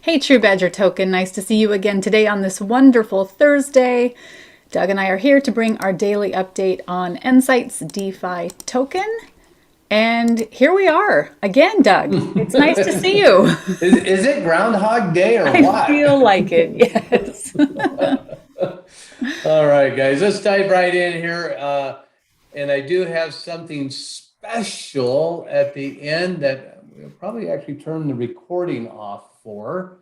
Hey, True Badger Token. Nice to see you again today on this wonderful Thursday. Doug and I are here to bring our daily update on nSights DeFi token. And here we are again, Doug. It's nice to see you. Is it Groundhog Day or I what? feel like it, yes. All right, guys, let's dive right in here. And I do have something special at the end that we'll probably actually turn the recording off for.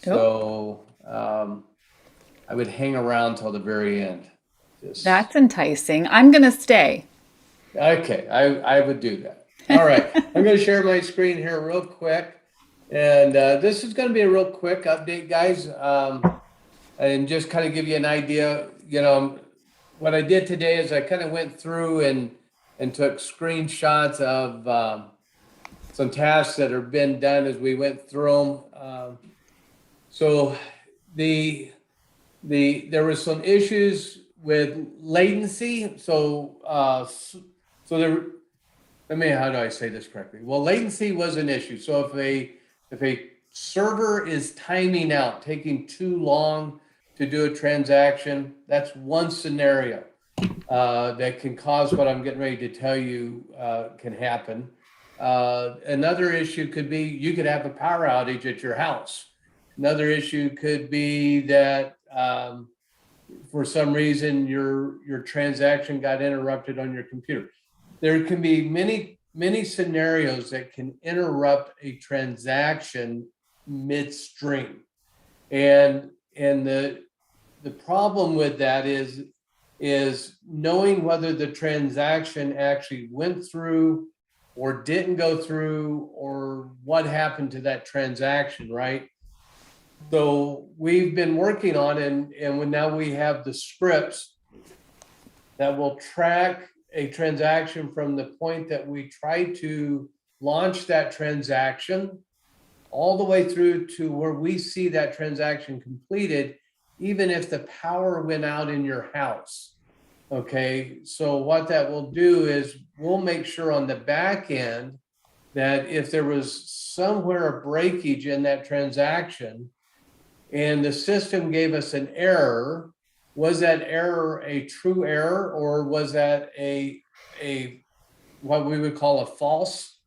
Oh, So I would hang around till the very end. Just that's enticing. I'm going to stay. okay, I would do that. All right, I'm going to share my screen here real quick. And this is going to be a real quick update, guys. And just kind of give you an idea, what I did today is I kind of went through and took screenshots of some tasks that have been done as we went through them. So there was some issues with latency. How do I say this correctly? Well, latency was an issue. So if a server is timing out, taking too long to do a transaction, that's one scenario that can cause what I'm getting ready to tell you can happen. Another issue could be you could have a power outage at your house. Another issue could be that for some reason your transaction got interrupted on your computer. There can be many scenarios that can interrupt a transaction midstream, and the problem with that is knowing whether the transaction actually went through or didn't go through, or what happened to that transaction, right? So we've been working on, and now we have the scripts that will track a transaction from the point that we try to launch that transaction all the way through to where we see that transaction completed, even if the power went out in your house. Okay, so what that will do is we'll make sure on the back end that if there was somewhere a breakage in that transaction and the system gave us an error, was that error a true error, or was that a what we would call a false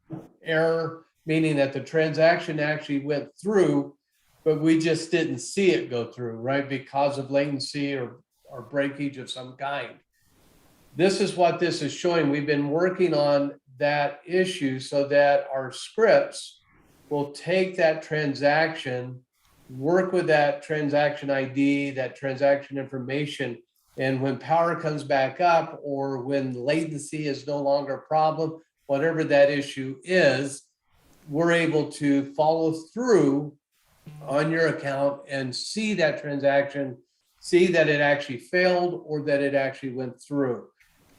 error, meaning that the transaction actually went through, but we just didn't see it go through, right? Because of latency or breakage of some kind. This is what this is showing. We've been working on that issue so that our scripts will take that transaction, work with that transaction ID, that transaction information, and when power comes back up or when latency is no longer a problem, whatever that issue is, we're able to follow through on your account and see that transaction, see that it actually failed or that it actually went through.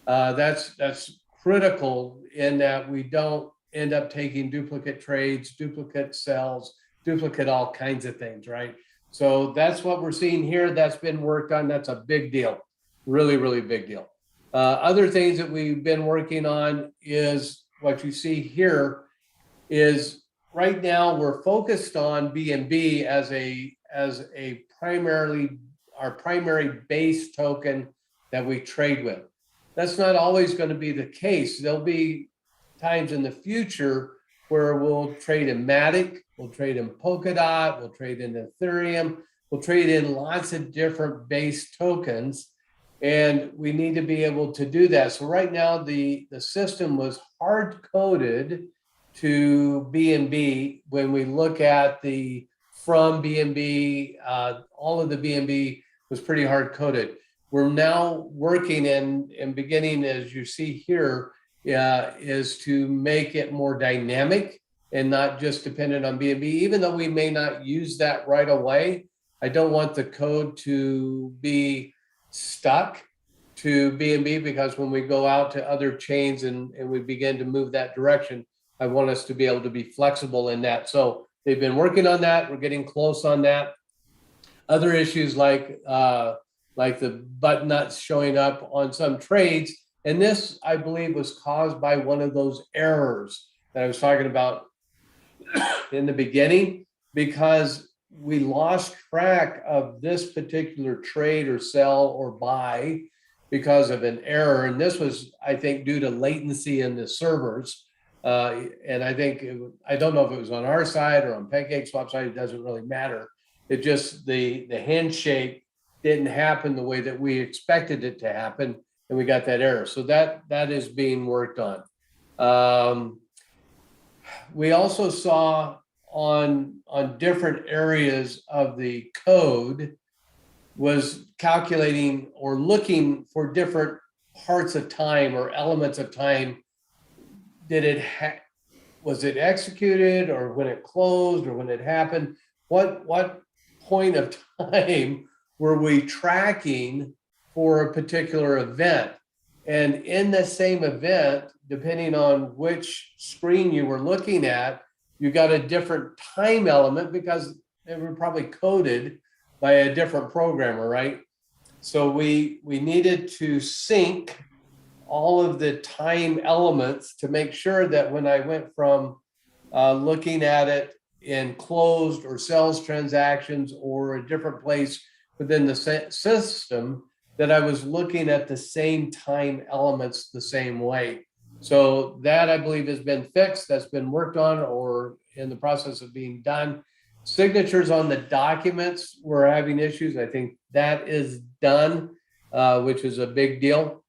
That's critical in that we don't end up taking duplicate trades, duplicate sells, duplicate all kinds of things, right? So that's what we're seeing here. That's been worked on. That's a big deal, really, really big deal. Other things that we've been working on is what you see here is right now we're focused on BNB as a primarily our primary base token that we trade with. That's not always going to be the case. There'll be times in the future where we'll trade in Matic, we'll trade in Polkadot, we'll trade in Ethereum, we'll trade in lots of different base tokens, and we need to be able to do that. So right now the system was hard coded to BNB. When we look at the from BNB, all of the BNB was pretty hard coded. We're now working and beginning, as you see here, is to make it more dynamic and not just dependent on BNB. Even though we may not use that right away, I don't want the code to be stuck to BNB, because when we go out to other chains and we begin to move that direction, I want us to be able to be flexible in that. So they've been working on that. We're getting close on that. Other issues like the butt nuts showing up on some trades. And this, I believe, was caused by one of those errors that I was talking about in the beginning, because we lost track of this particular trade or sell or buy because of an error. And this was, I think, due to latency in the servers. And I think, I don't know if it was on our side or on PancakeSwap side, it doesn't really matter. It just, the handshake didn't happen the way that we expected it to happen, and we got that error. So that is being worked on. We also saw on different areas of the code was calculating or looking for different parts of time or elements of time. Was it executed, or when it closed, or when it happened? What point of time were we tracking for a particular event? And in the same event, depending on which screen you were looking at, you got a different time element because they were probably coded by a different programmer, right? So we needed to sync all of the time elements to make sure that when I went from looking at it in closed or sales transactions or a different place within the system, that I was looking at the same time elements the same way. So that, I believe, has been fixed. That's been worked on or in the process of being done. Signatures on the documents were having issues. I think that is done, which is a big deal,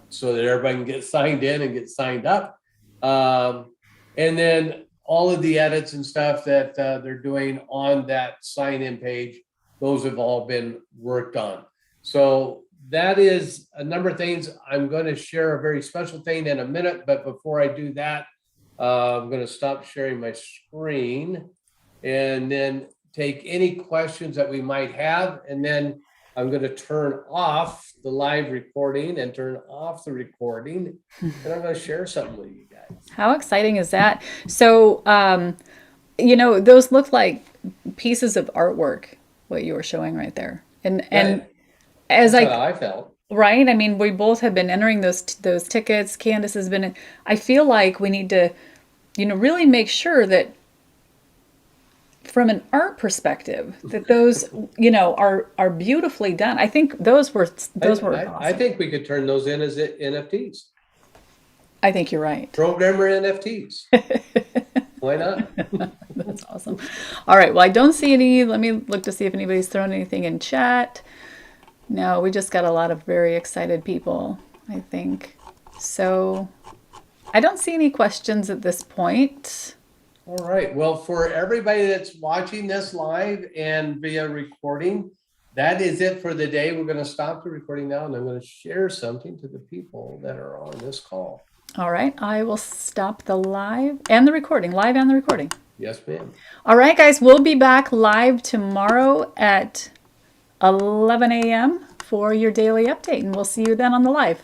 so that everybody can get signed in and get signed up. And then all of the edits and stuff that they're doing on that sign-in page, those have all been worked on. So that is a number of things. I'm going to share a very special thing in a minute, but before I do that, I'm going to stop sharing my screen and then take any questions that we might have. And then I'm going to turn off the live recording and turn off the recording. And I'm going to share something with you guys. How exciting is that? So, those look like pieces of artwork, what you were showing right there. And as That's how I felt. Right? I mean, we both have been entering those tickets. Candace has been. I feel like we need to, really make sure that from an art perspective, that those, are beautifully done. I think those were awesome. I think we could turn those in as NFTs. I think you're right. Programmer NFTs. Why not? That's awesome. All right. Well, I don't see any. Let me look to see if anybody's thrown anything in chat. No, we just got a lot of very excited people, I think. So I don't see any questions at this point. All right. Well, for everybody that's watching this live and via recording, that is it for the day. We're going to stop the recording now, and I'm going to share something to the people that are on this call. All right. I will stop the live and the recording. Live and the recording. Yes, ma'am. All right, guys. We'll be back live tomorrow at 11 a.m. for your daily update, and we'll see you then on the live.